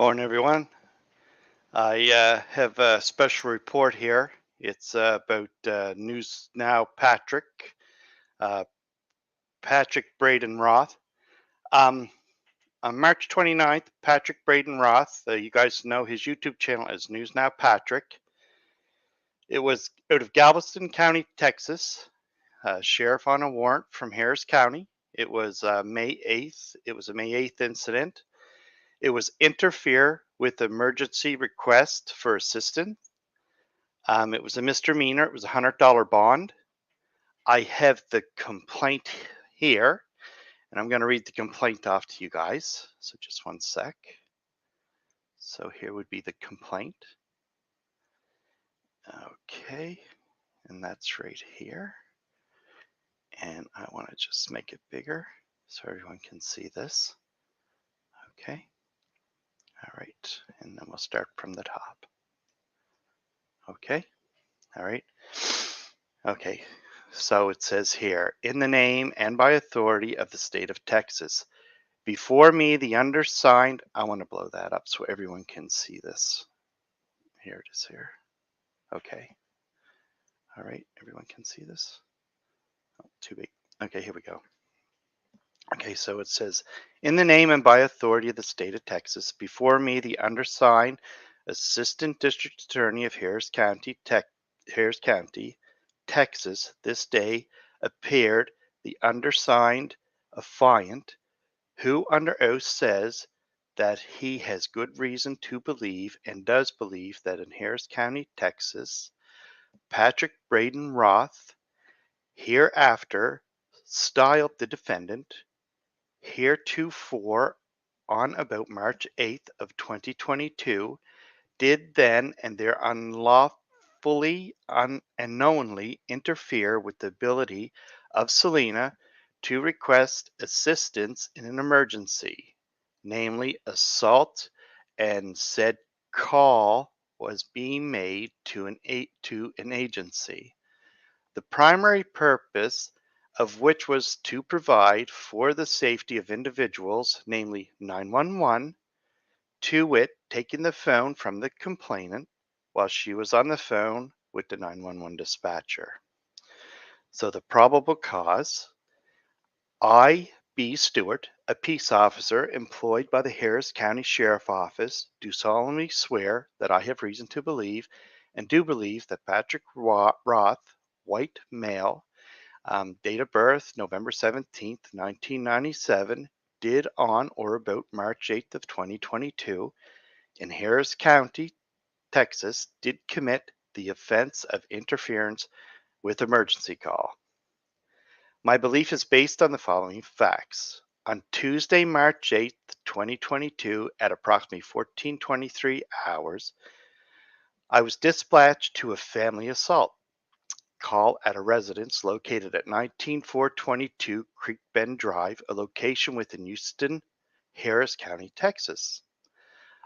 Morning, everyone. I have a special report here. It's about News Now uh, Patrick Braden Roth. Um, on March 29th, Patrick Braden Roth, you guys know his YouTube channel as News Now Patrick. It was out of Galveston County, Texas. Sheriff on a warrant from Harris County. It was May 8th. It was a May 8th incident. It was interfere with emergency request for assistance. It was a misdemeanor. It was a $100 bond. I have the complaint here, and I'm going to read the complaint off to you guys. So just one sec. So here would be the complaint. Okay, and that's right here. And I want to just make it bigger so everyone can see this. Okay. All right, and then we'll start from the top. Okay. All right. Okay. So it says here, in the name and by authority of the state of Texas, before me, the undersigned, I want to blow that up so everyone can see this. Here it is here. Okay. All right. Everyone can see this. Oh, too big. Okay, here we go. Okay, so it says, in the name and by authority of the state of Texas, before me, the undersigned Assistant District Attorney of Harris County, Texas, this day appeared the undersigned affiant, who under oath says that he has good reason to believe and does believe that in Harris County, Texas, Patrick Braden Roth, hereafter styled the defendant, heretofore on about March 8th of 2022, did then and there unlawfully and knowingly interfere with the ability of Selena to request assistance in an emergency, namely assault, and said call was being made to an agency. The primary purpose of which was to provide for the safety of individuals, namely 911, to wit, taking the phone from the complainant while she was on the phone with the 911 dispatcher. So the probable cause, I. B. Stewart, a peace officer employed by the Harris County Sheriff Office, do solemnly swear that I have reason to believe and do believe that Patrick Roth, white male, date of birth November 17th, 1997, did on or about March 8th of 2022 in Harris County, Texas, did commit the offense of interference with emergency call. My belief is based on the following facts. On Tuesday, March 8th, 2022, at approximately 14:23 hours, I was dispatched to a family assault call at a residence located at 19422 Creek Bend Drive, a location within Houston, Harris County, Texas.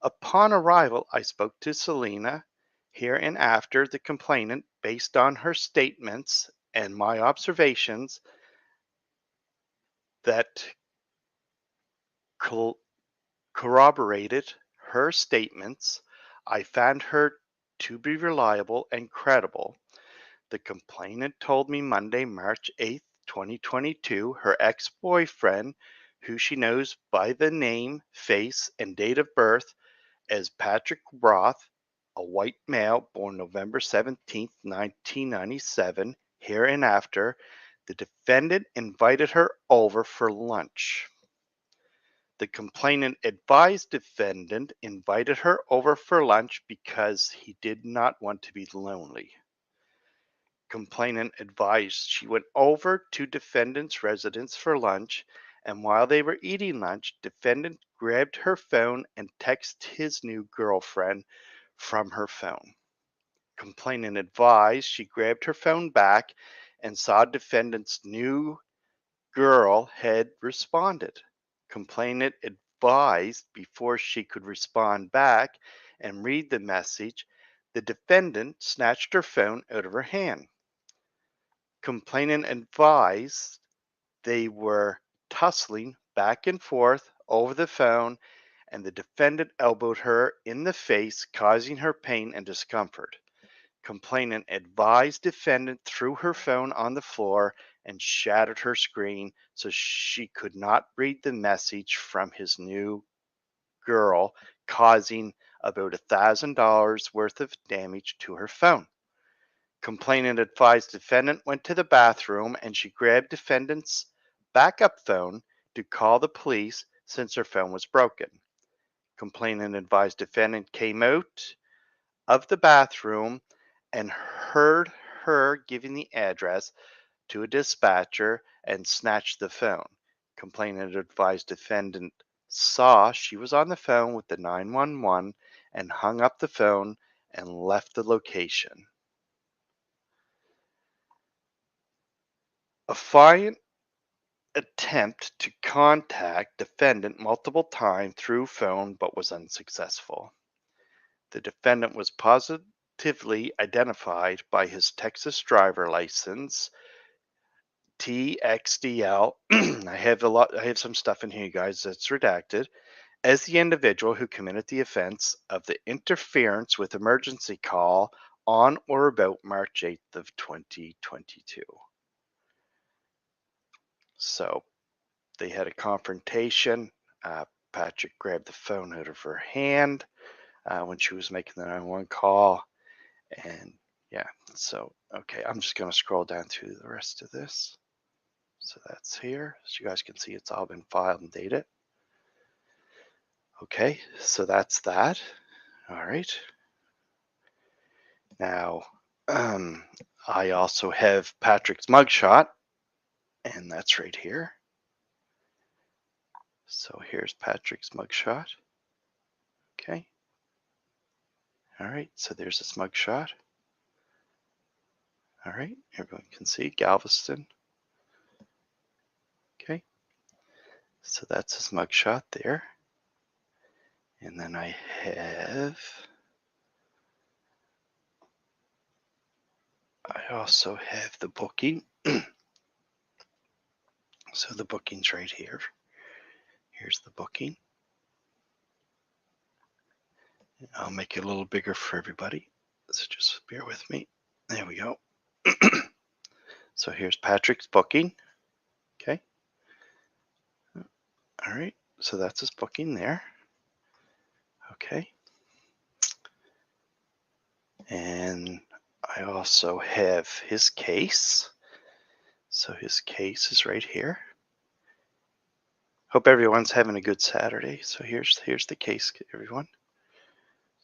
Upon arrival, I spoke to Selena hereinafter the complainant based on her statements and my observations that corroborated her statements. I found her to be reliable and credible. The complainant told me Monday, March 8th, 2022, her ex-boyfriend, who she knows by the name, face, and date of birth as Patrick Roth, a white male born November 17th, 1997, hereinafter, the defendant invited her over for lunch. The complainant advised defendant invited her over for lunch because he did not want to be lonely. Complainant advised she went over to defendant's residence for lunch, and while they were eating lunch, defendant grabbed her phone and texted his new girlfriend from her phone. Complainant advised she grabbed her phone back and saw defendant's new girl had responded. Complainant advised before she could respond back and read the message, the defendant snatched her phone out of her hand. Complainant advised they were tussling back and forth over the phone and the defendant elbowed her in the face, causing her pain and discomfort. Complainant advised defendant threw her phone on the floor and shattered her screen so she could not read the message from his new girl, causing about $1,000 worth of damage to her phone. Complainant advised defendant went to the bathroom and she grabbed defendant's backup phone to call the police since her phone was broken. Complainant advised defendant came out of the bathroom and heard her giving the address to a dispatcher and snatched the phone. Complainant advised defendant saw she was on the phone with the 911 and hung up the phone and left the location. Affiant attempt to contact defendant multiple times through phone but was unsuccessful. The defendant was positively identified by his Texas driver license TXDL. I have some stuff in here, guys, that's redacted, as the individual who committed the offense of the interference with emergency call on or about March 8th of 2022. So they had a confrontation. Patrick grabbed the phone out of her hand when she was making the 911 call. And yeah, so, okay, I'm just going to scroll down through the rest of this. So that's here. So you guys can see it's all been filed and dated. Okay, so that's that. All right. Now, I also have Patrick's mugshot, and that's right here. So here's Patrick's mugshot. Okay. All right, so there's his mugshot. All right, everyone can see Galveston. Okay, so that's his mugshot there. And then I also have the booking. So the booking's right here. Here's the booking. I'll make it a little bigger for everybody. So just bear with me. There we go. So here's Patrick's booking. Okay. All right. So that's his booking there. Okay. And I also have his case. So his case is right here. Hope everyone's having a good Saturday. So here's the case, everyone.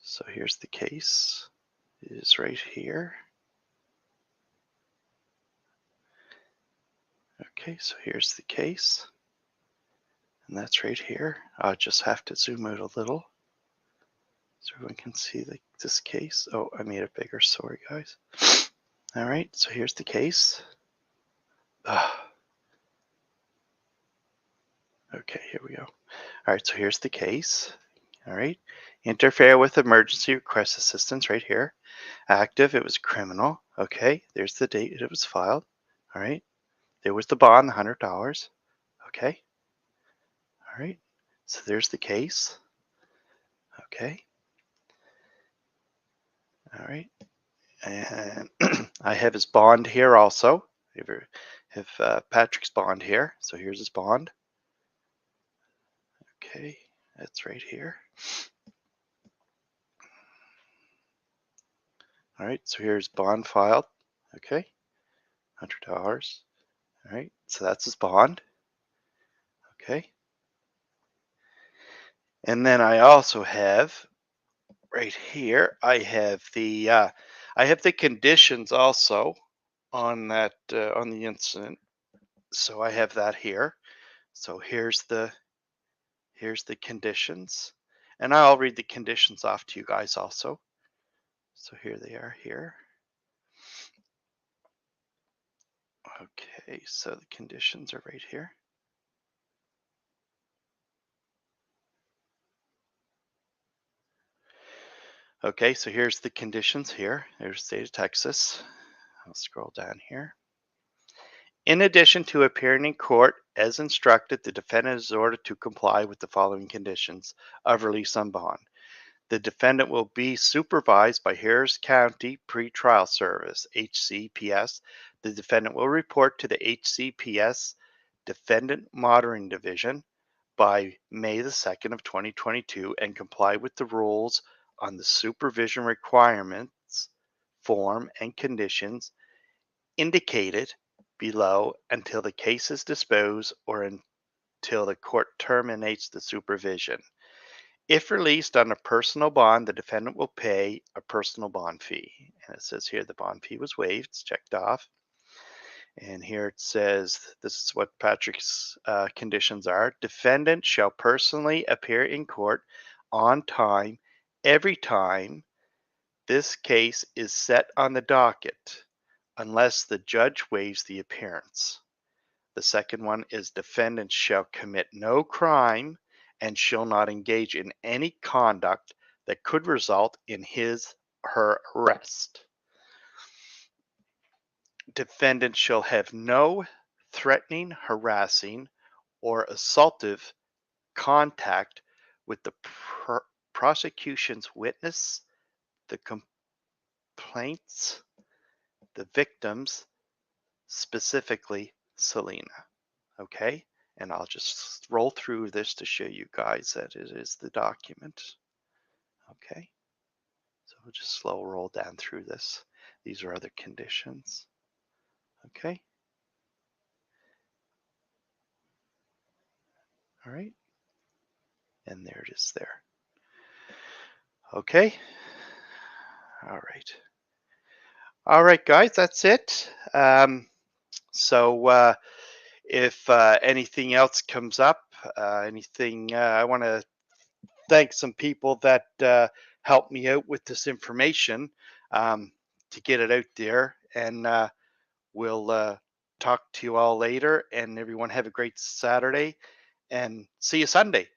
So here's the case. It is right here. Okay, so here's the case. And that's right here. I'll just have to zoom out a little so everyone can see this case. Oh, I made it bigger. Sorry, guys. All right, so here's the case. Okay, here we go. All right, so here's the case. All right, interfere with emergency request assistance right here. Active, it was criminal. Okay, there's the date it was filed. All right, there was the bond, $100. Okay, all right, so there's the case. Okay, all right, and I have his bond here also. I have Patrick's bond here. So here's his bond. Okay, that's right here. All right, so here's bond filed. Okay, $100. All right, so that's his bond. Okay, and then I also have right here. I have the conditions also on that on the incident. So I have that here. So here's the conditions, and I'll read the conditions off to you guys also. So here they are here. Okay, so the conditions are right here. Okay, so here's the conditions here. There's the state of Texas. I'll scroll down here. In addition to appearing in court as instructed, the defendant is ordered to comply with the following conditions of release on bond. The defendant will be supervised by Harris County Pretrial Service, HCPS. The defendant will report to the HCPS Defendant Monitoring Division by May the 2nd of 2022 and comply with the rules on the supervision requirements, form, and conditions indicated below until the case is disposed or until the court terminates the supervision. If released on a personal bond, the defendant will pay a personal bond fee. And it says here the bond fee was waived. It's checked off. And here it says this is what Patrick's conditions are. Defendant shall personally appear in court on time every time this case is set on the docket, unless the judge waives the appearance. The second one is defendant shall commit no crime and shall not engage in any conduct that could result in his or her arrest. Defendant shall have no threatening, harassing, or assaultive contact with the prosecution's witness, the complaints, the victims, specifically Selena. Okay, and I'll just roll through this to show you guys that it is the document. Okay, so we'll just slow roll down through this. These are other conditions. Okay, all right, and there it is there. Okay, all right, guys, that's it. So if anything else comes up, I want to thank some people that helped me out with this information to get it out there. And we'll talk to you all later. And everyone have a great Saturday and see you Sunday.